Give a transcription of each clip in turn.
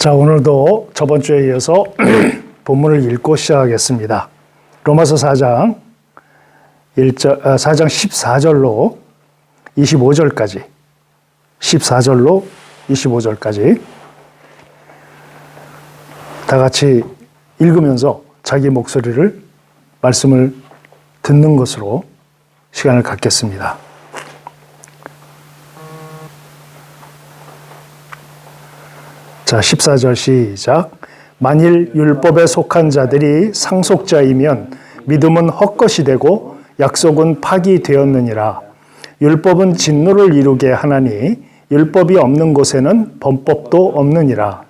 자, 오늘도 저번 주에 이어서 본문을 읽고 시작하겠습니다. 로마서 4장 14절로 25절까지 14절로 25절까지 다 같이 읽으면서 자기 목소리를 말씀을 듣는 것으로 시간을 갖겠습니다. 자, 14절 시작. 만일 율법에 속한 자들이 상속자이면 믿음은 헛것이 되고 약속은 파기되었느니라. 율법은 진노를 이루게 하나니 율법이 없는 곳에는 범법도 없느니라.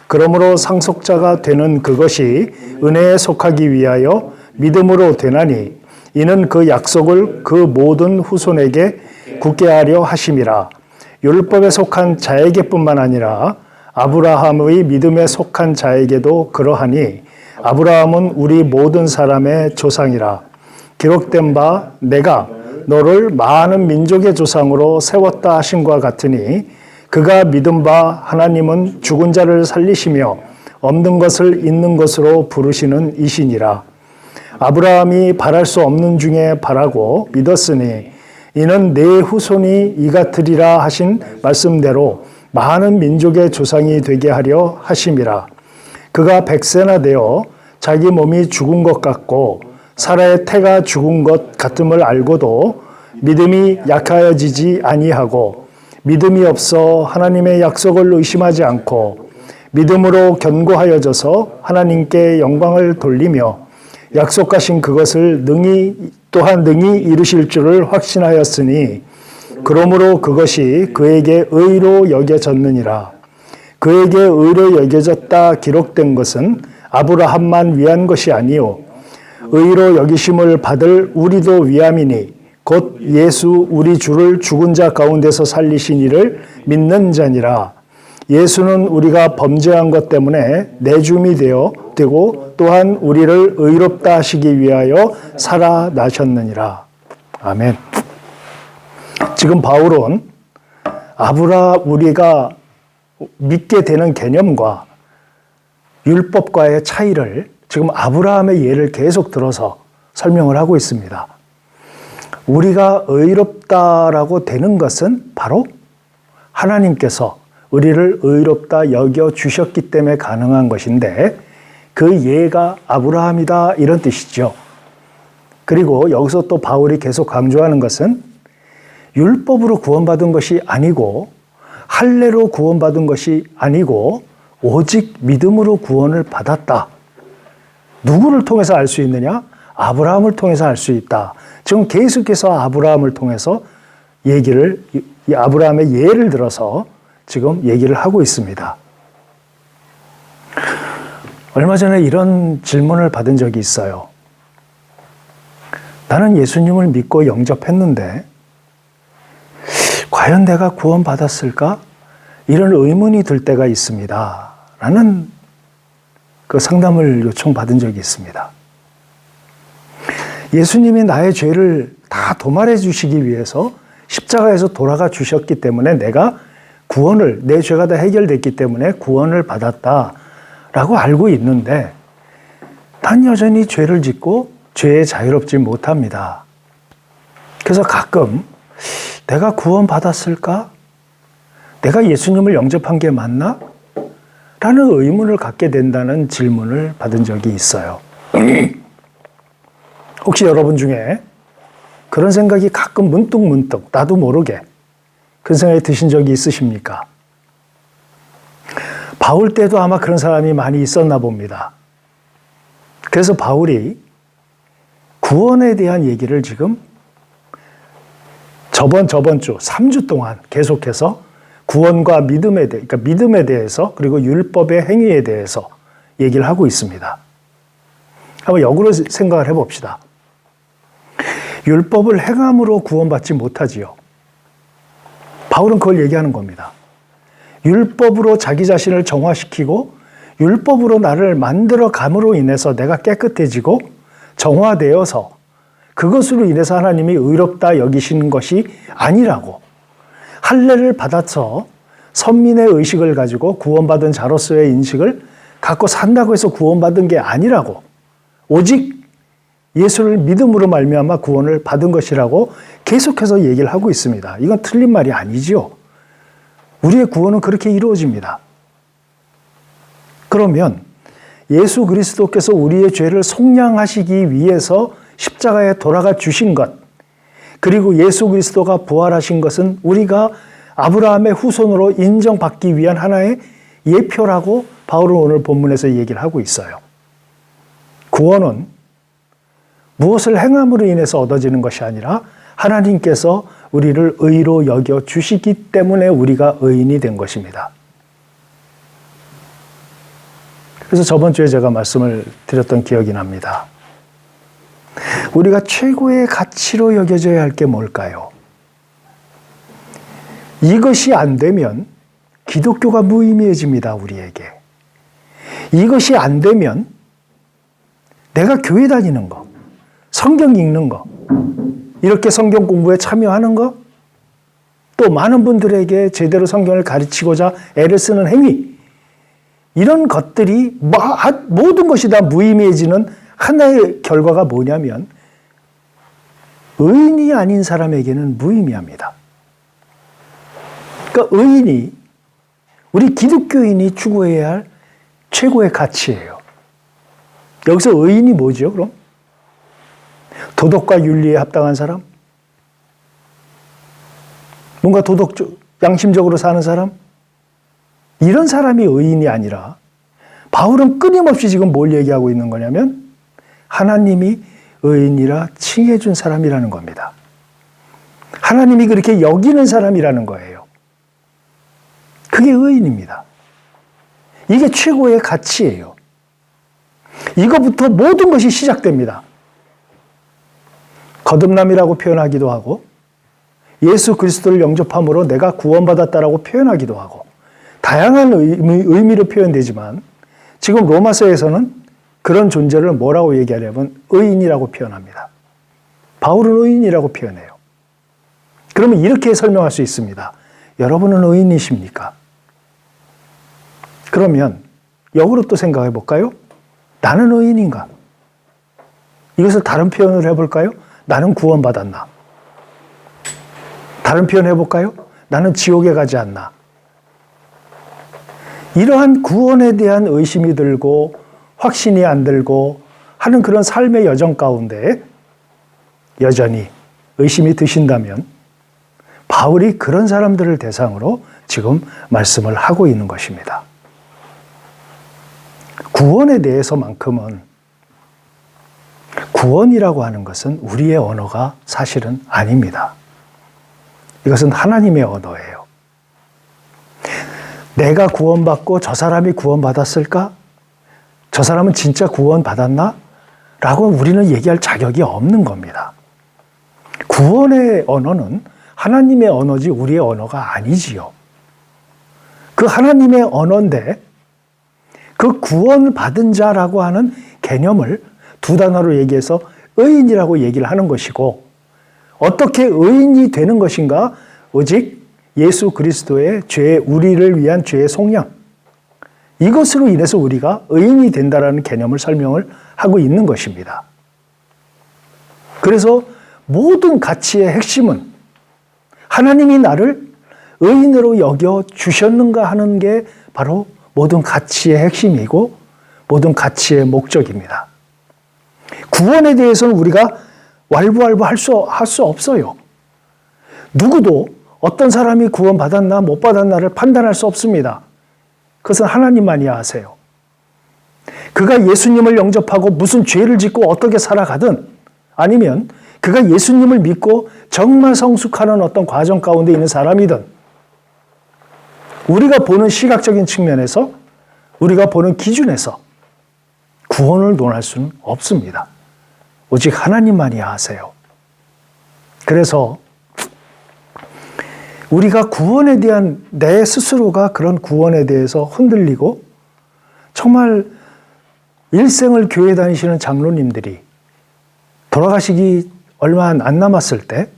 그러므로 상속자가 되는 그것이 은혜에 속하기 위하여 믿음으로 되나니 이는 그 약속을 그 모든 후손에게 굳게 하려 하심이라. 율법에 속한 자에게뿐만 아니라 아브라함의 믿음에 속한 자에게도 그러하니 아브라함은 우리 모든 사람의 조상이라. 기록된 바 내가 너를 많은 민족의 조상으로 세웠다 하심과 같으니 그가 믿은 바 하나님은 죽은 자를 살리시며 없는 것을 있는 것으로 부르시는 이시니라. 아브라함이 바랄 수 없는 중에 바라고 믿었으니 이는 내 후손이 이 같으리라 하신 말씀대로 많은 민족의 조상이 되게 하려 하심이라. 그가 100세나 되어 자기 몸이 죽은 것 같고 사라의 태가 죽은 것 같음을 알고도 믿음이 약하여지지 아니하고 믿음이 없어 하나님의 약속을 의심하지 않고 믿음으로 견고하여져서 하나님께 영광을 돌리며 약속하신 그것을 또한 능히 이루실 줄을 확신하였으니 그러므로 그것이 그에게 의로 여겨졌느니라. 그에게 의로 여겨졌다 기록된 것은 아브라함만 위한 것이 아니요 의로 여기심을 받을 우리도 위함이니 곧 예수 우리 주를 죽은 자 가운데서 살리신 이를 믿는 자니라. 예수는 우리가 범죄한 것 때문에 내줌이 되고 또한 우리를 의롭다 하시기 위하여 살아나셨느니라. 아멘. 지금 바울은 우리가 믿게 되는 개념과 율법과의 차이를 지금 아브라함의 예를 계속 들어서 설명을 하고 있습니다. 우리가 의롭다라고 되는 것은 바로 하나님께서 우리를 의롭다 여겨주셨기 때문에 가능한 것인데 그 예가 아브라함이다 이런 뜻이죠. 그리고 여기서 또 바울이 계속 강조하는 것은 율법으로 구원받은 것이 아니고 할례로 구원받은 것이 아니고 오직 믿음으로 구원을 받았다. 누구를 통해서 알 수 있느냐? 아브라함을 통해서 알 수 있다. 지금 계속해서 아브라함을 통해서 아브라함의 예를 들어서 지금 얘기를 하고 있습니다. 얼마 전에 이런 질문을 받은 적이 있어요. 나는 예수님을 믿고 영접했는데 과연 내가 구원받았을까? 이런 의문이 들 때가 있습니다. 라는 그 상담을 요청받은 적이 있습니다. 예수님이 나의 죄를 다 도말해 주시기 위해서 십자가에서 돌아가 주셨기 때문에 내가 내 죄가 다 해결됐기 때문에 구원을 받았다라고 알고 있는데 난 여전히 죄를 짓고 죄에 자유롭지 못합니다. 그래서 가끔 내가 구원받았을까? 내가 예수님을 영접한 게 맞나? 라는 의문을 갖게 된다는 질문을 받은 적이 있어요. 혹시 여러분 중에 그런 생각이 가끔 문득문득 나도 모르게 그런 생각이 드신 적이 있으십니까? 바울 때도 아마 그런 사람이 많이 있었나 봅니다. 그래서 바울이 구원에 대한 얘기를 지금 저번 주 3주 동안 계속해서 구원과 그러니까 믿음에 대해서 그리고 율법의 행위에 대해서 얘기를 하고 있습니다. 한번 역으로 생각을 해봅시다. 율법을 행함으로 구원받지 못하지요. 바울은 그걸 얘기하는 겁니다. 율법으로 자기 자신을 정화시키고 율법으로 나를 만들어 감으로 인해서 내가 깨끗해지고 정화되어서 그것으로 인해서 하나님이 의롭다 여기시는 것이 아니라고 할례를 받아서 선민의 의식을 가지고 구원받은 자로서의 인식을 갖고 산다고 해서 구원받은 게 아니라고, 오직 예수를 믿음으로 말미암아 구원을 받은 것이라고 계속해서 얘기를 하고 있습니다. 이건 틀린 말이 아니지요. 우리의 구원은 그렇게 이루어집니다. 그러면 예수 그리스도께서 우리의 죄를 속량하시기 위해서 십자가에 돌아가 주신 것, 그리고 예수 그리스도가 부활하신 것은 우리가 아브라함의 후손으로 인정받기 위한 하나의 예표라고 바울은 오늘 본문에서 얘기를 하고 있어요. 구원은 무엇을 행함으로 인해서 얻어지는 것이 아니라 하나님께서 우리를 의로 여겨 주시기 때문에 우리가 의인이 된 것입니다. 그래서 저번 주에 제가 말씀을 드렸던 기억이 납니다. 우리가 최고의 가치로 여겨져야 할 게 뭘까요? 이것이 안 되면 기독교가 무의미해집니다, 우리에게. 이것이 안 되면 내가 교회 다니는 거, 성경 읽는 거, 이렇게 성경 공부에 참여하는 거, 또 많은 분들에게 제대로 성경을 가르치고자 애를 쓰는 행위, 이런 것들이 모든 것이 다 무의미해지는 하나의 결과가 뭐냐면 의인이 아닌 사람에게는 무의미합니다. 그러니까 의인이, 우리 기독교인이 추구해야 할 최고의 가치예요. 여기서 의인이 뭐죠, 그럼? 도덕과 윤리에 합당한 사람? 뭔가 양심적으로 사는 사람? 이런 사람이 의인이 아니라 바울은 끊임없이 지금 뭘 얘기하고 있는 거냐면 하나님이 의인이라 칭해 준 사람이라는 겁니다. 하나님이 그렇게 여기는 사람이라는 거예요. 그게 의인입니다. 이게 최고의 가치예요. 이거부터 모든 것이 시작됩니다. 거듭남이라고 표현하기도 하고 예수 그리스도를 영접함으로 내가 구원받았다라고 표현하기도 하고 다양한 의미로 표현되지만 지금 로마서에서는 그런 존재를 뭐라고 얘기하냐면 의인이라고 표현합니다. 바울은 의인이라고 표현해요. 그러면 이렇게 설명할 수 있습니다. 여러분은 의인이십니까? 그러면 역으로 또 생각해 볼까요? 나는 의인인가? 이것을 다른 표현을 해볼까요? 나는 구원받았나? 다른 표현 해볼까요? 나는 지옥에 가지 않나? 이러한 구원에 대한 의심이 들고 확신이 안 들고 하는 그런 삶의 여정 가운데 여전히 의심이 드신다면 바울이 그런 사람들을 대상으로 지금 말씀을 하고 있는 것입니다. 구원에 대해서만큼은 구원이라고 하는 것은 우리의 언어가 사실은 아닙니다. 이것은 하나님의 언어예요. 내가 구원받고 저 사람이 구원받았을까? 저 사람은 진짜 구원받았나? 라고 우리는 얘기할 자격이 없는 겁니다. 구원의 언어는 하나님의 언어지 우리의 언어가 아니지요. 그 하나님의 언어인데 그 구원받은 자라고 하는 개념을 두 단어로 얘기해서 의인이라고 얘기를 하는 것이고 어떻게 의인이 되는 것인가? 오직 예수 그리스도의 우리를 위한 죄의 속량, 이것으로 인해서 우리가 의인이 된다라는 개념을 설명을 하고 있는 것입니다. 그래서 모든 가치의 핵심은 하나님이 나를 의인으로 여겨 주셨는가 하는 게 바로 모든 가치의 핵심이고 모든 가치의 목적입니다. 구원에 대해서는 우리가 왈부왈부 할 수 없어요. 누구도 어떤 사람이 구원받았나 못 받았나를 판단할 수 없습니다. 그것은 하나님만이 아세요. 그가 예수님을 영접하고 무슨 죄를 짓고 어떻게 살아가든 아니면 그가 예수님을 믿고 정말 성숙하는 어떤 과정 가운데 있는 사람이든 우리가 보는 시각적인 측면에서 우리가 보는 기준에서 구원을 논할 수는 없습니다. 오직 하나님만이 아세요. 그래서 우리가 구원에 대한 내 스스로가 그런 구원에 대해서 흔들리고 정말 일생을 교회 다니시는 장로님들이 돌아가시기 얼마 안 남았을 때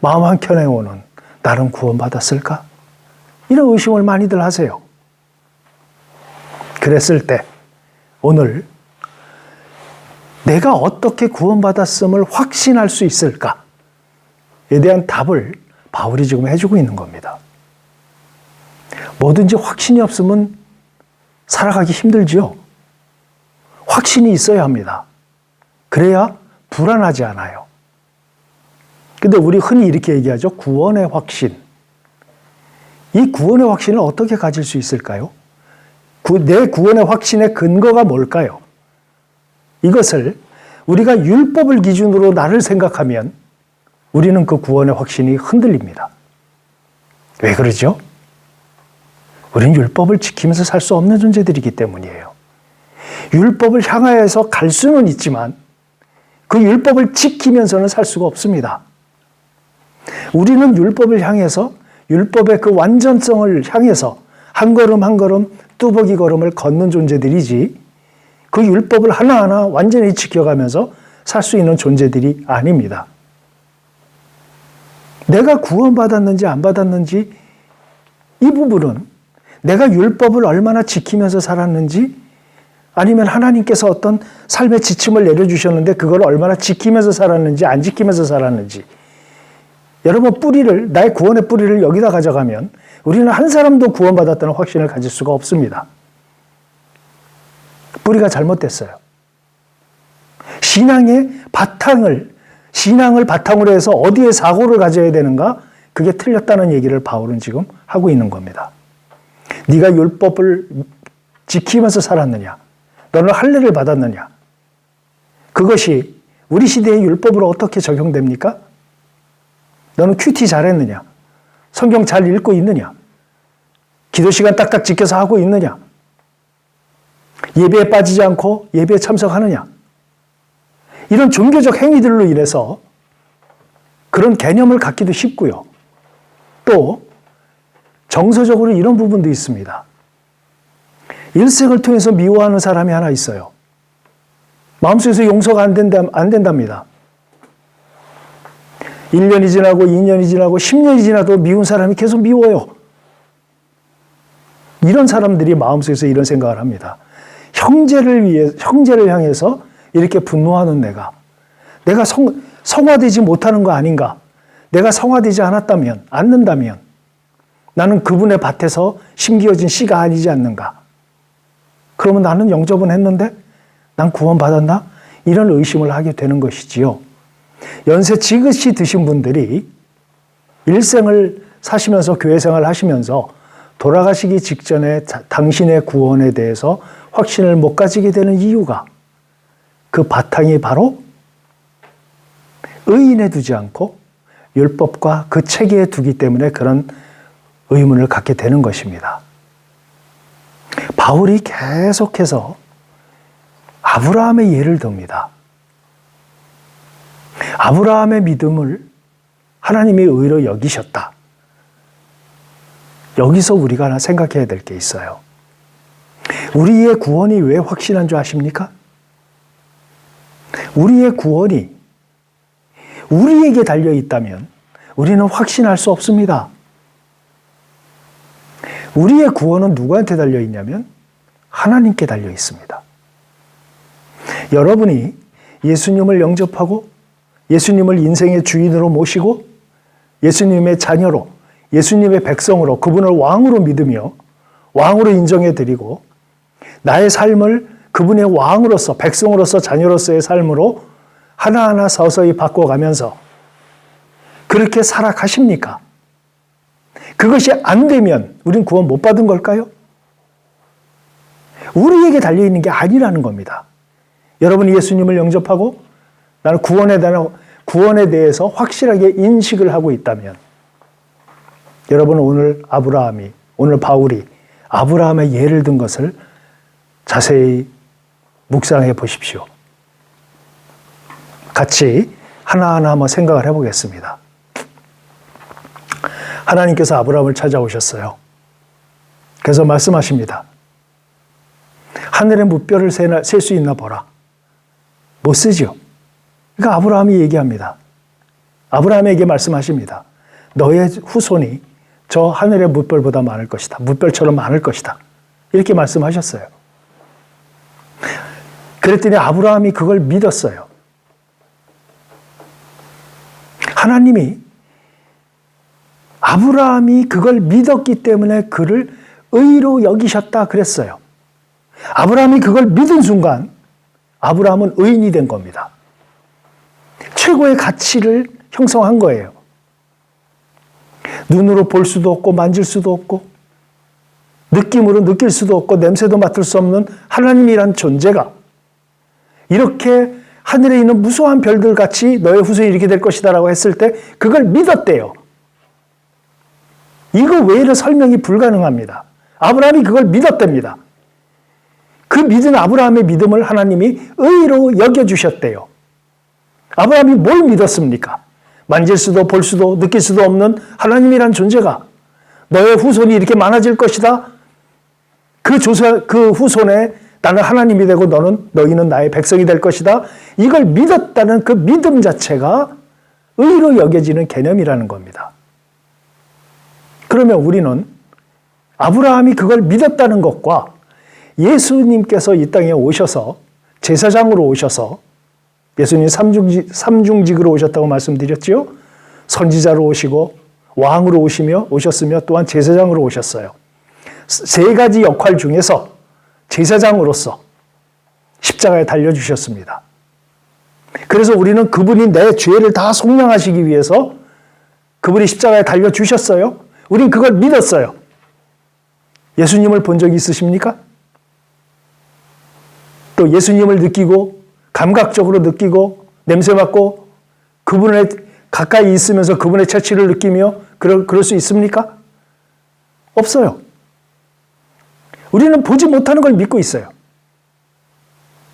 마음 한켠에 오는 나는 구원받았을까? 이런 의심을 많이들 하세요. 그랬을 때 오늘 내가 어떻게 구원받았음을 확신할 수 있을까에 대한 답을 바울이 지금 해주고 있는 겁니다. 뭐든지 확신이 없으면 살아가기 힘들지요. 확신이 있어야 합니다. 그래야 불안하지 않아요. 근데 우리 흔히 이렇게 얘기하죠. 구원의 확신. 이 구원의 확신을 어떻게 가질 수 있을까요? 내 구원의 확신의 근거가 뭘까요? 이것을 우리가 율법을 기준으로 나를 생각하면 우리는 그 구원의 확신이 흔들립니다. 왜 그러죠? 우리는 율법을 지키면서 살 수 없는 존재들이기 때문이에요. 율법을 향하여서 갈 수는 있지만 그 율법을 지키면서는 살 수가 없습니다. 우리는 율법을 향해서 율법의 그 완전성을 향해서 한 걸음 한 걸음 뚜벅이 걸음을 걷는 존재들이지 그 율법을 하나하나 완전히 지켜가면서 살 수 있는 존재들이 아닙니다. 내가 구원받았는지 안 받았는지 이 부분은 내가 율법을 얼마나 지키면서 살았는지 아니면 하나님께서 어떤 삶의 지침을 내려주셨는데 그걸 얼마나 지키면서 살았는지 안 지키면서 살았는지 여러분 나의 구원의 뿌리를 여기다 가져가면 우리는 한 사람도 구원받았다는 확신을 가질 수가 없습니다. 뿌리가 잘못됐어요. 신앙을 바탕으로 해서 어디에 사고를 가져야 되는가? 그게 틀렸다는 얘기를 바울은 지금 하고 있는 겁니다. 네가 율법을 지키면서 살았느냐? 너는 할례를 받았느냐? 그것이 우리 시대의 율법으로 어떻게 적용됩니까? 너는 큐티 잘했느냐? 성경 잘 읽고 있느냐? 기도 시간 딱딱 지켜서 하고 있느냐? 예배에 빠지지 않고 예배에 참석하느냐? 이런 종교적 행위들로 인해서 그런 개념을 갖기도 쉽고요. 또 정서적으로 이런 부분도 있습니다. 일생을 통해서 미워하는 사람이 하나 있어요. 마음속에서 용서가 안 된답니다. 1년이 지나고 2년이 지나고 10년이 지나도 미운 사람이 계속 미워요. 이런 사람들이 마음속에서 이런 생각을 합니다. 형제를 향해서 이렇게 분노하는 내가 성화되지 못하는 거 아닌가? 내가 성화되지 않는다면 나는 그분의 밭에서 심기어진 씨가 아니지 않는가? 그러면 나는 영접은 했는데 난 구원받았나? 이런 의심을 하게 되는 것이지요. 연세 지긋이 드신 분들이 일생을 사시면서 교회 생활을 하시면서 돌아가시기 직전에 당신의 구원에 대해서 확신을 못 가지게 되는 이유가 그 바탕이 바로 의인에 두지 않고 율법과 그 체계에 두기 때문에 그런 의문을 갖게 되는 것입니다. 바울이 계속해서 아브라함의 예를 듭니다. 아브라함의 믿음을 하나님이 의로 여기셨다. 여기서 우리가 하나 생각해야 될 게 있어요. 우리의 구원이 왜 확신한 줄 아십니까? 우리의 구원이 우리에게 달려 있다면 우리는 확신할 수 없습니다. 우리의 구원은 누구한테 달려 있냐면 하나님께 달려 있습니다. 여러분이 예수님을 영접하고 예수님을 인생의 주인으로 모시고 예수님의 자녀로 예수님의 백성으로 그분을 왕으로 믿으며 왕으로 인정해 드리고 나의 삶을 그분의 왕으로서 백성으로서 자녀로서의 삶으로 하나하나 서서히 바꿔가면서 그렇게 살아가십니까? 그것이 안 되면 우린 구원 못 받은 걸까요? 우리에게 달려있는 게 아니라는 겁니다. 여러분이 예수님을 영접하고 나는 구원에 대해서 확실하게 인식을 하고 있다면 여러분 오늘 바울이 아브라함의 예를 든 것을 자세히 묵상해 보십시오. 같이 하나하나 한번 생각을 해보겠습니다. 하나님께서 아브라함을 찾아오셨어요. 그래서 말씀하십니다. 하늘의 무뼈를 셀 수 있나 보라. 못 세죠. 그러니까 아브라함이 얘기합니다. 아브라함에게 말씀하십니다. 너의 후손이 저 하늘의 물결보다 많을 것이다. 물결처럼 많을 것이다. 이렇게 말씀하셨어요. 그랬더니 아브라함이 그걸 믿었어요. 하나님이 아브라함이 그걸 믿었기 때문에 그를 의로 여기셨다 그랬어요. 아브라함이 그걸 믿은 순간 아브라함은 의인이 된 겁니다. 최고의 가치를 형성한 거예요. 눈으로 볼 수도 없고 만질 수도 없고 느낌으로 느낄 수도 없고 냄새도 맡을 수 없는 하나님이란 존재가 이렇게 하늘에 있는 무수한 별들 같이 너의 후손이 이렇게 될 것이다 라고 했을 때 그걸 믿었대요. 이거 외에는 설명이 불가능합니다. 아브라함이 그걸 믿었답니다. 그 믿은 아브라함의 믿음을 하나님이 의로 여겨주셨대요. 아브라함이 뭘 믿었습니까? 만질 수도 볼 수도 느낄 수도 없는 하나님이란 존재가 너의 후손이 이렇게 많아질 것이다. 그 후손에 나는 하나님이 되고 너희는 나의 백성이 될 것이다. 이걸 믿었다는 그 믿음 자체가 의로 여겨지는 개념이라는 겁니다. 그러면 우리는 아브라함이 그걸 믿었다는 것과 예수님께서 이 땅에 오셔서 제사장으로 오셔서 예수님 삼중직으로 오셨다고 말씀드렸지요. 선지자로 오시고 왕으로 오셨으며 또한 제사장으로 오셨어요. 세 가지 역할 중에서 제사장으로서 십자가에 달려주셨습니다. 그래서 우리는 그분이 내 죄를 다 속량하시기 위해서 그분이 십자가에 달려주셨어요. 우린 그걸 믿었어요. 예수님을 본 적이 있으십니까? 또 예수님을 느끼고 감각적으로 느끼고 냄새 맡고 그분에 가까이 있으면서 그분의 채취를 느끼며 그럴 수 있습니까? 없어요. 우리는 보지 못하는 걸 믿고 있어요.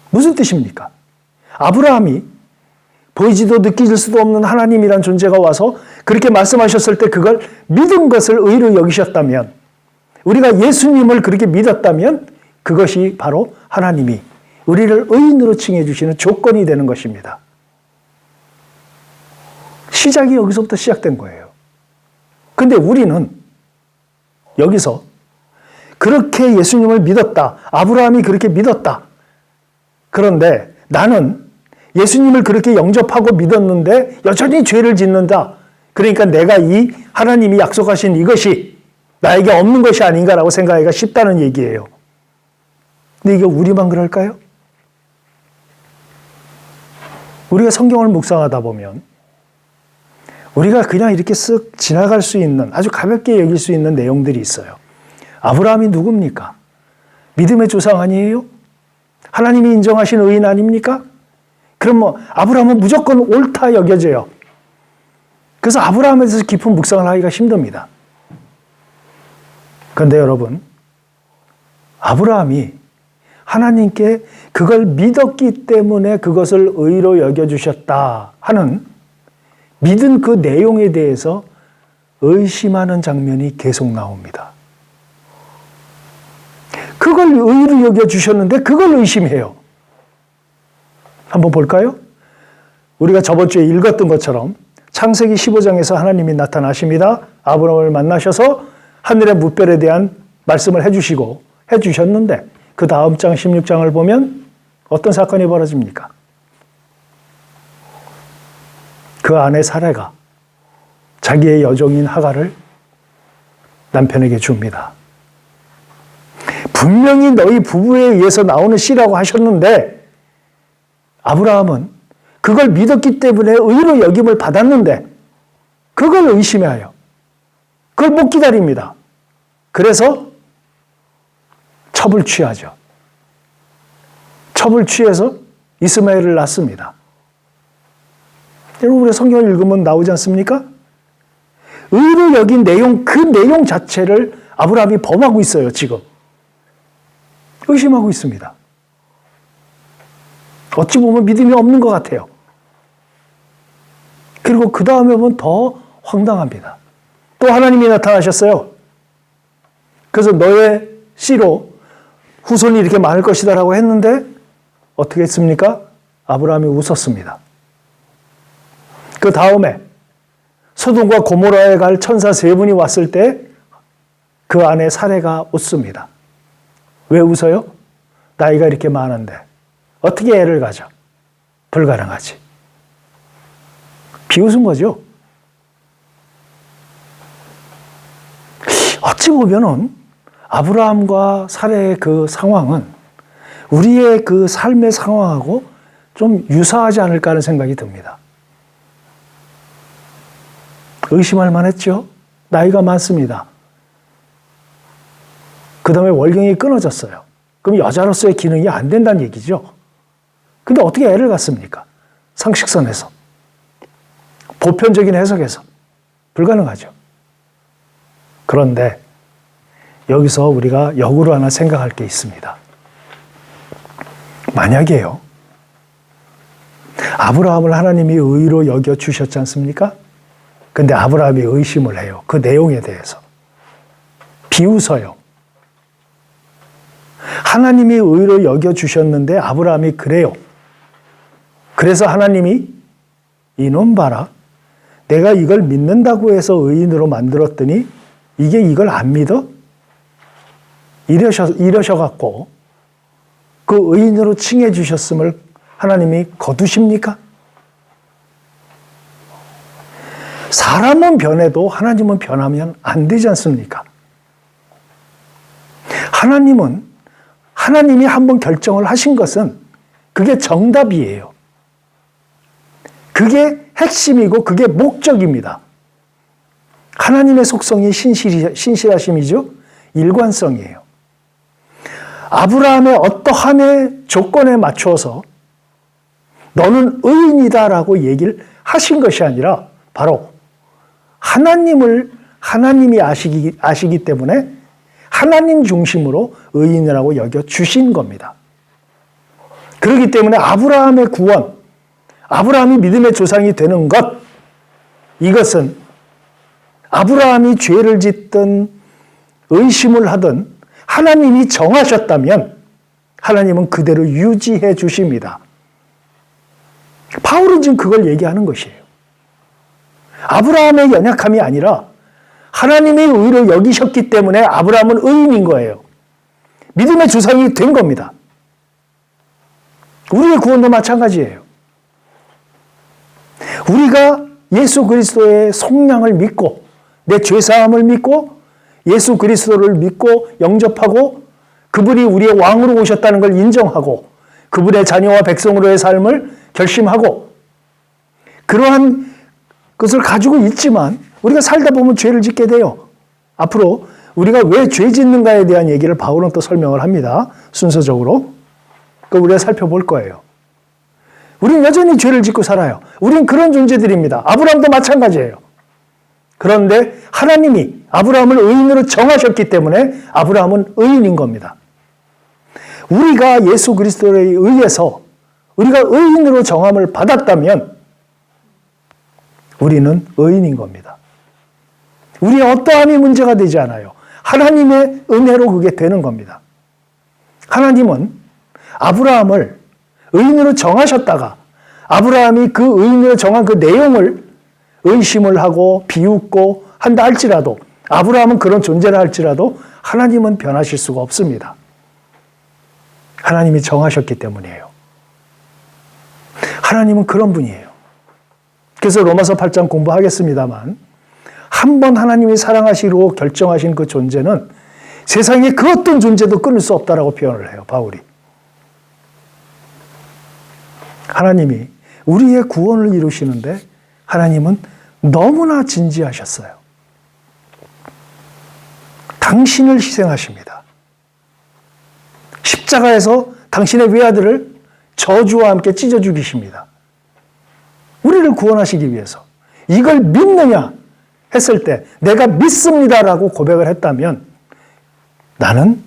무슨 뜻입니까? 아브라함이 보이지도 느낄 수도 없는 하나님이란 존재가 와서 그렇게 말씀하셨을 때 그걸 믿은 것을 의로 여기셨다면 우리가 예수님을 그렇게 믿었다면 그것이 바로 하나님이 우리를 의인으로 칭해 주시는 조건이 되는 것입니다. 시작이 여기서부터 시작된 거예요. 근데 우리는 여기서 그렇게 예수님을 믿었다. 아브라함이 그렇게 믿었다. 그런데 나는 예수님을 그렇게 영접하고 믿었는데 여전히 죄를 짓는다. 그러니까 내가 이 하나님이 약속하신 이것이 나에게 없는 것이 아닌가라고 생각하기가 쉽다는 얘기예요. 근데 이게 우리만 그럴까요? 우리가 성경을 묵상하다 보면 우리가 그냥 이렇게 쓱 지나갈 수 있는 아주 가볍게 여길 수 있는 내용들이 있어요. 아브라함이 누굽니까? 믿음의 조상 아니에요? 하나님이 인정하신 의인 아닙니까? 그럼 아브라함은 무조건 옳다 여겨져요. 그래서 아브라함에 대해서 깊은 묵상을 하기가 힘듭니다. 그런데 여러분, 아브라함이 하나님께 그걸 믿었기 때문에 그것을 의로 여겨주셨다 하는 믿은 그 내용에 대해서 의심하는 장면이 계속 나옵니다. 그걸 의로 여겨주셨는데 그걸 의심해요. 한번 볼까요? 우리가 저번 주에 읽었던 것처럼 창세기 15장에서 하나님이 나타나십니다. 아브라함을 만나셔서 하늘의 무별에 대한 말씀을 해주셨는데 그 다음 장 16장을 보면 어떤 사건이 벌어집니까? 그 아내 사레가 자기의 여종인 하갈을 남편에게 줍니다. 분명히 너희 부부에 의해서 나오는 씨라고 하셨는데 아브라함은 그걸 믿었기 때문에 의로 여김을 받았는데 그걸 의심해요. 그걸 못 기다립니다. 그래서 첩을 취하죠. 첩을 취해서 이스마엘을 낳습니다. 여러분, 우리가 성경을 읽으면 나오지 않습니까? 의로 여긴 내용, 그 내용 자체를 아브라함이 범하고 있어요, 지금. 의심하고 있습니다. 어찌 보면 믿음이 없는 것 같아요. 그리고 그 다음에 보면 더 황당합니다. 또 하나님이 나타나셨어요. 그래서 너의 씨로 후손이 이렇게 많을 것이다 라고 했는데 어떻게 했습니까? 아브라함이 웃었습니다. 그 다음에 소돔과 고모라에 갈 천사 세 분이 왔을 때 그 아내 사레가 웃습니다. 왜 웃어요? 나이가 이렇게 많은데 어떻게 애를 가져? 불가능하지. 비웃은 거죠. 어찌 보면은 아브라함과 사레의 그 상황은 우리의 그 삶의 상황하고 좀 유사하지 않을까 하는 생각이 듭니다. 의심할 만했죠. 나이가 많습니다. 그 다음에 월경이 끊어졌어요. 그럼 여자로서의 기능이 안 된다는 얘기죠. 근데 어떻게 애를 갖습니까? 상식선에서. 보편적인 해석에서. 불가능하죠. 그런데 여기서 우리가 역으로 하나 생각할 게 있습니다. 만약에요. 아브라함을 하나님이 의로 여겨주셨지 않습니까? 근데 아브라함이 의심을 해요. 그 내용에 대해서. 비웃어요. 하나님이 의로 여겨주셨는데 아브라함이 그래요. 그래서 하나님이 이놈 봐라. 내가 이걸 믿는다고 해서 의인으로 만들었더니 이게 이걸 안 믿어? 이러셔갖고 그 의인으로 칭해 주셨음을 하나님이 거두십니까? 사람은 변해도 하나님은 변하면 안 되지 않습니까? 하나님이 한번 결정을 하신 것은 그게 정답이에요. 그게 핵심이고 그게 목적입니다. 하나님의 속성이 신실하심이죠. 일관성이에요. 아브라함의 어떠함의 조건에 맞춰서 너는 의인이다라고 얘기를 하신 것이 아니라 바로 하나님이 아시기 때문에 하나님 중심으로 의인이라고 여겨주신 겁니다. 그렇기 때문에 아브라함의 구원, 아브라함이 믿음의 조상이 되는 것, 이것은 아브라함이 죄를 짓든 의심을 하든 하나님이 정하셨다면 하나님은 그대로 유지해 주십니다. 바울은 지금 그걸 얘기하는 것이에요. 아브라함의 연약함이 아니라 하나님이 의로 여기셨기 때문에 아브라함은 의인인 거예요. 믿음의 조상이 된 겁니다. 우리의 구원도 마찬가지예요. 우리가 예수 그리스도의 속량을 믿고 내 죄사함을 믿고 예수 그리스도를 믿고 영접하고 그분이 우리의 왕으로 오셨다는 걸 인정하고 그분의 자녀와 백성으로의 삶을 결심하고 그러한 것을 가지고 있지만 우리가 살다 보면 죄를 짓게 돼요. 앞으로 우리가 왜 죄 짓는가에 대한 얘기를 바울은 또 설명을 합니다. 순서적으로. 그걸 우리가 살펴볼 거예요. 우리는 여전히 죄를 짓고 살아요. 우리는 그런 존재들입니다. 아브라함도 마찬가지예요. 그런데 하나님이 아브라함을 의인으로 정하셨기 때문에 아브라함은 의인인 겁니다. 우리가 예수 그리스도에 의해서 우리가 의인으로 정함을 받았다면 우리는 의인인 겁니다. 우리의 어떠함이 문제가 되지 않아요. 하나님의 은혜로 그게 되는 겁니다. 하나님은 아브라함을 의인으로 정하셨다가 아브라함이 그 의인으로 정한 그 내용을 의심을 하고 비웃고 한다 할지라도 아브라함은 그런 존재라 할지라도 하나님은 변하실 수가 없습니다. 하나님이 정하셨기 때문이에요. 하나님은 그런 분이에요. 그래서 로마서 8장 공부하겠습니다만 한 번 하나님이 사랑하시고 결정하신 그 존재는 세상에 그 어떤 존재도 끊을 수 없다라고 표현을 해요. 바울이. 하나님이 우리의 구원을 이루시는데 하나님은 너무나 진지하셨어요. 당신을 희생하십니다. 십자가에서 당신의 외아들을 저주와 함께 찢어 죽이십니다. 우리를 구원하시기 위해서. 이걸 믿느냐 했을 때 내가 믿습니다라고 고백을 했다면 나는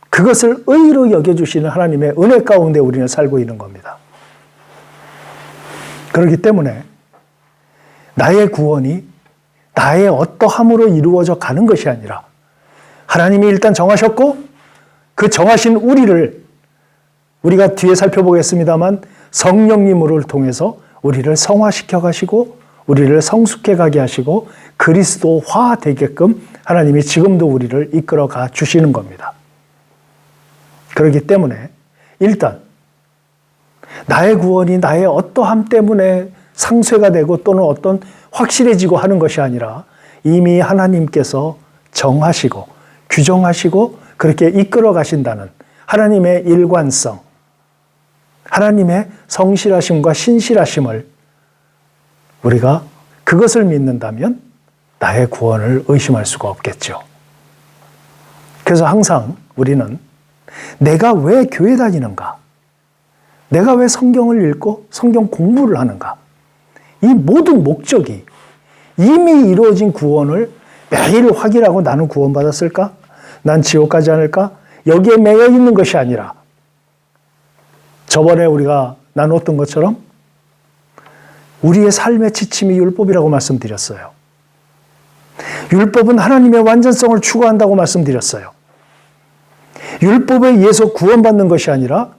그것을 의로 여겨주시는 하나님의 은혜 가운데 우리는 살고 있는 겁니다. 그렇기 때문에 나의 구원이 나의 어떠함으로 이루어져 가는 것이 아니라 하나님이 일단 정하셨고 그 정하신 우리가 뒤에 살펴보겠습니다만 성령님을 통해서 우리를 성화시켜 가시고 우리를 성숙해 가게 하시고 그리스도화 되게끔 하나님이 지금도 우리를 이끌어가 주시는 겁니다. 그렇기 때문에 일단 나의 구원이 나의 어떠함 때문에 상쇄가 되고 또는 어떤 확실해지고 하는 것이 아니라 이미 하나님께서 정하시고 규정하시고 그렇게 이끌어 가신다는 하나님의 일관성, 하나님의 성실하심과 신실하심을 우리가 그것을 믿는다면 나의 구원을 의심할 수가 없겠죠. 그래서 항상 우리는 내가 왜 교회 다니는가? 내가 왜 성경을 읽고 성경 공부를 하는가? 이 모든 목적이 이미 이루어진 구원을 매일 확인하고 나는 구원받았을까? 난 지옥 가지 않을까? 여기에 매여 있는 것이 아니라 저번에 우리가 나눴던 것처럼 우리의 삶의 지침이 율법이라고 말씀드렸어요. 율법은 하나님의 완전성을 추구한다고 말씀드렸어요. 율법에 의해서 구원받는 것이 아니라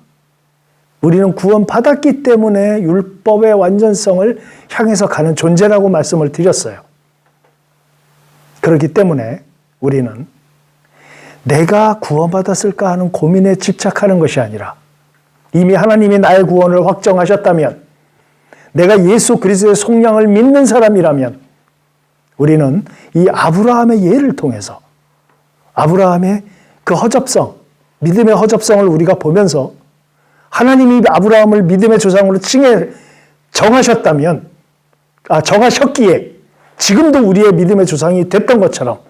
우리는 구원받았기 때문에 율법의 완전성을 향해서 가는 존재라고 말씀을 드렸어요. 그렇기 때문에 우리는 내가 구원받았을까 하는 고민에 집착하는 것이 아니라 이미 하나님이 나의 구원을 확정하셨다면 내가 예수 그리스도의 속량을 믿는 사람이라면 우리는 이 아브라함의 예를 통해서 아브라함의 그 허접성, 믿음의 허접성을 우리가 보면서 하나님이 아브라함을 믿음의 조상으로 정하셨기에 지금도 우리의 믿음의 조상이 됐던 것처럼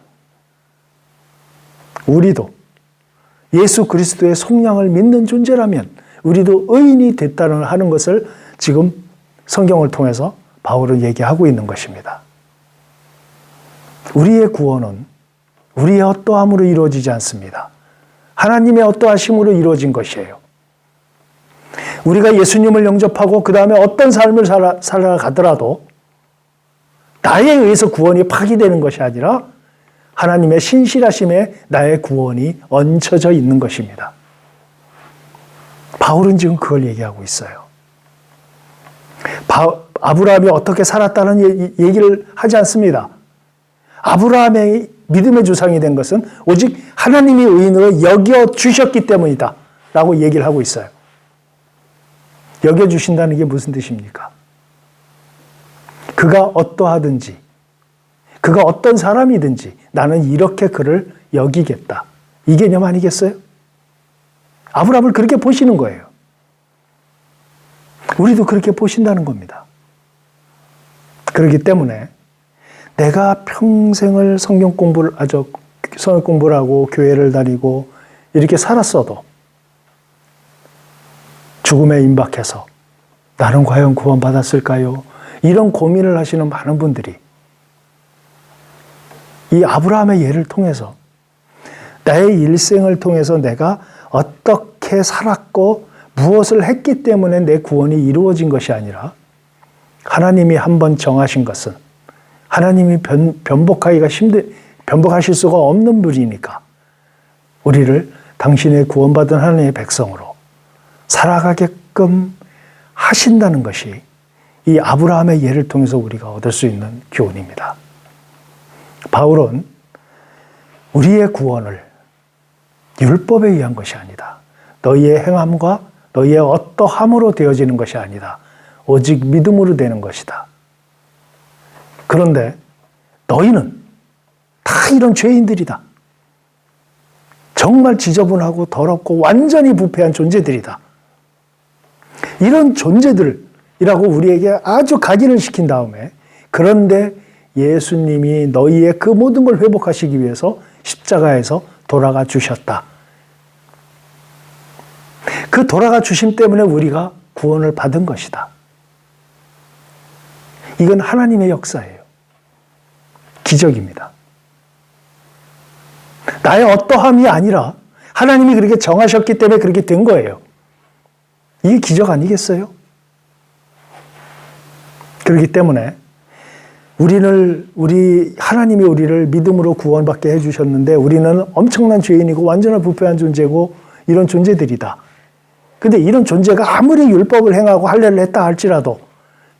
우리도 예수 그리스도의 속량을 믿는 존재라면 우리도 의인이 됐다는 하는 것을 지금 성경을 통해서 바울은 얘기하고 있는 것입니다. 우리의 구원은 우리의 어떠함으로 이루어지지 않습니다. 하나님의 어떠하심으로 이루어진 것이에요. 우리가 예수님을 영접하고 그 다음에 어떤 삶을 살아가더라도 나에 의해서 구원이 파기되는 것이 아니라 하나님의 신실하심에 나의 구원이 얹혀져 있는 것입니다. 바울은 지금 그걸 얘기하고 있어요. 아브라함이 어떻게 살았다는 얘기를 하지 않습니다. 아브라함의 믿음의 조상이 된 것은 오직 하나님이 의인으로 여겨주셨기 때문이다 라고 얘기를 하고 있어요. 여겨주신다는 게 무슨 뜻입니까? 그가 어떠하든지 그가 어떤 사람이든지 나는 이렇게 그를 여기겠다. 이 개념 아니겠어요? 아브라함을 그렇게 보시는 거예요. 우리도 그렇게 보신다는 겁니다. 그렇기 때문에 내가 평생을 성경 공부를 하고 교회를 다니고 이렇게 살았어도 죽음에 임박해서 나는 과연 구원받았을까요? 이런 고민을 하시는 많은 분들이 이 아브라함의 예를 통해서 나의 일생을 통해서 내가 어떻게 살았고 무엇을 했기 때문에 내 구원이 이루어진 것이 아니라 하나님이 한번 정하신 것은 하나님이 변복하실 수가 없는 분이니까 우리를 당신의 구원받은 하나님의 백성으로 살아가게끔 하신다는 것이 이 아브라함의 예를 통해서 우리가 얻을 수 있는 교훈입니다. 바울은 우리의 구원을 율법에 의한 것이 아니다. 너희의 행함과 너희의 어떠함으로 되어지는 것이 아니다. 오직 믿음으로 되는 것이다. 그런데 너희는 다 이런 죄인들이다. 정말 지저분하고 더럽고 완전히 부패한 존재들이다. 이런 존재들이라고 우리에게 아주 각인을 시킨 다음에 그런데 예수님이 너희의 그 모든 걸 회복하시기 위해서 십자가에서 돌아가 주셨다. 그 돌아가 주심 때문에 우리가 구원을 받은 것이다. 이건 하나님의 역사예요. 기적입니다. 나의 어떠함이 아니라 하나님이 그렇게 정하셨기 때문에 그렇게 된 거예요. 이게 기적 아니겠어요? 그렇기 때문에 하나님이 우리를 믿음으로 구원받게 해주셨는데 우리는 엄청난 죄인이고 완전한 부패한 존재고 이런 존재들이다. 근데 이런 존재가 아무리 율법을 행하고 할례를 했다 할지라도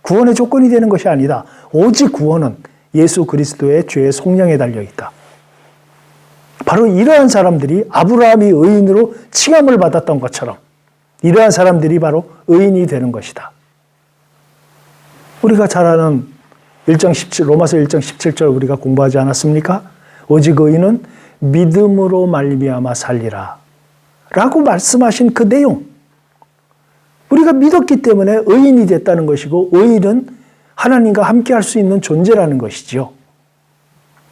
구원의 조건이 되는 것이 아니다. 오직 구원은 예수 그리스도의 죄의 속량에 달려 있다. 바로 이러한 사람들이 아브라함이 의인으로 칭함을 받았던 것처럼 이러한 사람들이 바로 의인이 되는 것이다. 우리가 잘 아는 1장 17, 로마서 1장 17절 우리가 공부하지 않았습니까? 오직 의인은 믿음으로 말미암아 살리라 라고 말씀하신 그 내용. 우리가 믿었기 때문에 의인이 됐다는 것이고 의인은 하나님과 함께 할 수 있는 존재라는 것이지요.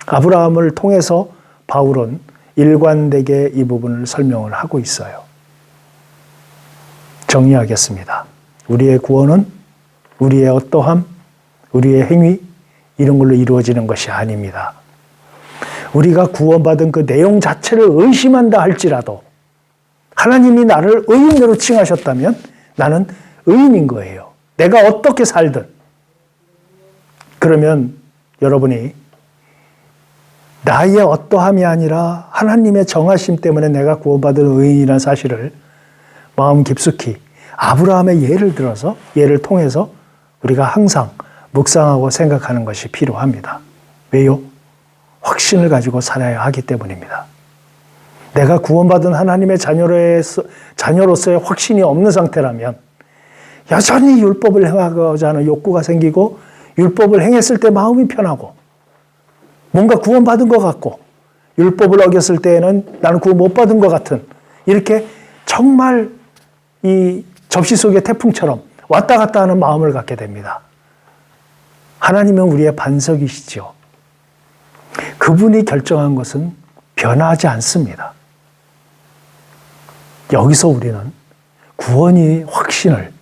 아브라함을 통해서 바울은 일관되게 이 부분을 설명을 하고 있어요. 정리하겠습니다. 우리의 구원은 우리의 어떠함, 우리의 행위 이런 걸로 이루어지는 것이 아닙니다. 우리가 구원받은 그 내용 자체를 의심한다 할지라도 하나님이 나를 의인으로 칭하셨다면 나는 의인인 거예요. 내가 어떻게 살든. 그러면 여러분이 나의 어떠함이 아니라 하나님의 정하심 때문에 내가 구원받은 의인이라는 사실을 마음 깊숙이 아브라함의 예를 들어서 예를 통해서 우리가 항상 묵상하고 생각하는 것이 필요합니다. 왜요? 확신을 가지고 살아야 하기 때문입니다. 내가 구원받은 하나님의 자녀로서의 확신이 없는 상태라면 여전히 율법을 행하고자 하는 욕구가 생기고 율법을 행했을 때 마음이 편하고 뭔가 구원받은 것 같고 율법을 어겼을 때에는 나는 구원 못 받은 것 같은 이렇게 정말 이 접시 속의 태풍처럼 왔다 갔다 하는 마음을 갖게 됩니다. 하나님은 우리의 반석이시죠. 그분이 결정한 것은 변하지 않습니다. 여기서 우리는 구원의 확신을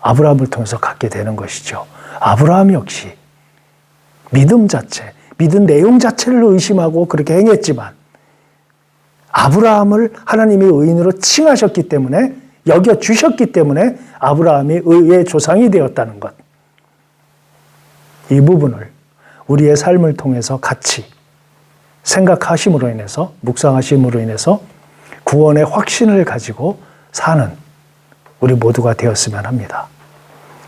아브라함을 통해서 갖게 되는 것이죠. 아브라함 역시 믿음 자체, 믿은 내용 자체를 의심하고 그렇게 행했지만 아브라함을 하나님이 의인으로 칭하셨기 때문에 여겨주셨기 때문에 아브라함이 의의 조상이 되었다는 것. 이 부분을 우리의 삶을 통해서 같이 생각하심으로 인해서 묵상하심으로 인해서 구원의 확신을 가지고 사는 우리 모두가 되었으면 합니다.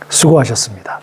수고하셨습니다.